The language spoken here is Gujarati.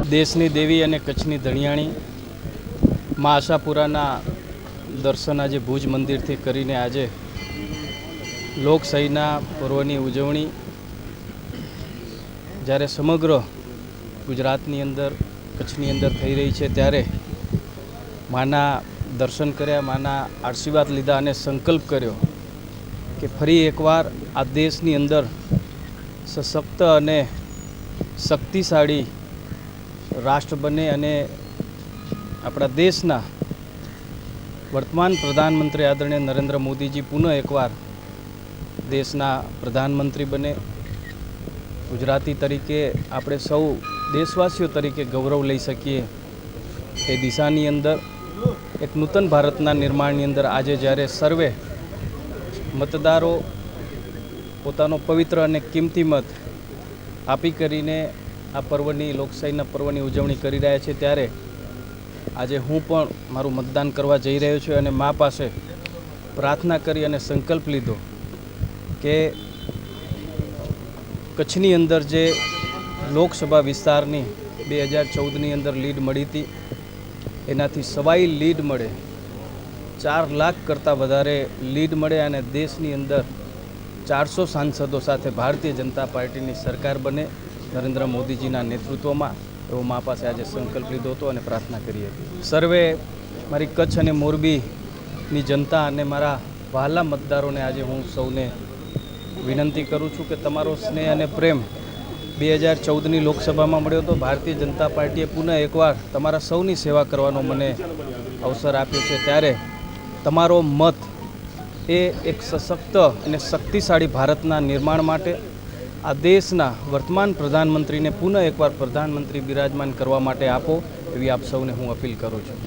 દેશની દેવી અને કચ્છની ધણિયાણી મા આશાપુરાના દર્શન આજે ભુજ મંદિરથી કરીને આજે લોકશાહીના પર્વની ઉજવણી જ્યારે સમગ્ર ગુજરાતની અંદર કચ્છની અંદર થઈ રહી છે ત્યારે માના દર્શન કર્યા, માના આશીર્વાદ લીધા અને સંકલ્પ કર્યો કે ફરી એકવાર આ દેશની અંદર સશક્ત અને શક્તિશાળી રાષ્ટ્ર બને અને આપણા દેશના વર્તમાન પ્રધાનમંત્રી આદરણીય નરેન્દ્ર મોદીજી પુનઃ એકવાર દેશના પ્રધાનમંત્રી બને। ગુજરાતી તરીકે આપણે સૌ દેશવાસીઓ તરીકે ગૌરવ લઈ શકીએ એ દિશાની અંદર એક નૂતન ભારતના નિર્માણની અંદર આજે જ્યારે સર્વે મતદારો પોતાનો પવિત્ર અને કિંમતી મત આપી કરીને આ પર્વની લોકશાહીના પર્વની ઉજવણી કરી રહ્યા છે ત્યારે આજે હું પણ મારું મતદાન કરવા જઈ રહ્યો છું અને મા પાસે પ્રાર્થના કરી અને સંકલ્પ લીધો કે કચ્છની અંદર જે લોકસભા વિસ્તારની 2014ની અંદર લીડ મળી હતી એનાથી સવાઈ લીડ મળે, 4 લાખ કરતાં વધારે લીડ મળે અને દેશની અંદર 400 સાંસદો સાથે ભારતીય જનતા પાર્ટીની સરકાર બને નરેન્દ્ર મોદીજીના નેતૃત્વમાં, એવો મા પાસે આજે સંકલ્પ લીધો હતો અને પ્રાર્થના કરી હતી। સર્વે મારી કચ્છ અને મોરબીની જનતા અને મારા વહાલા મતદારોને આજે હું સૌને વિનંતી કરું છું કે તમારો સ્નેહ અને પ્રેમ 2014ની લોકસભામાં મળ્યો હતો। ભારતીય જનતા પાર્ટીએ પુનઃ એકવાર તમારા સૌની સેવા કરવાનો મને અવસર આપ્યો છે ત્યારે તમારો મત એ એક સશક્ત અને શક્તિશાળી ભારતના નિર્માણ માટે આ દેશના વર્તમાન પ્રધાનમંત્રીને પુનઃ એકવાર પ્રધાનમંત્રી બિરાજમાન કરવા માટે આપો, એવી આપ સૌને હું અપીલ કરું છું।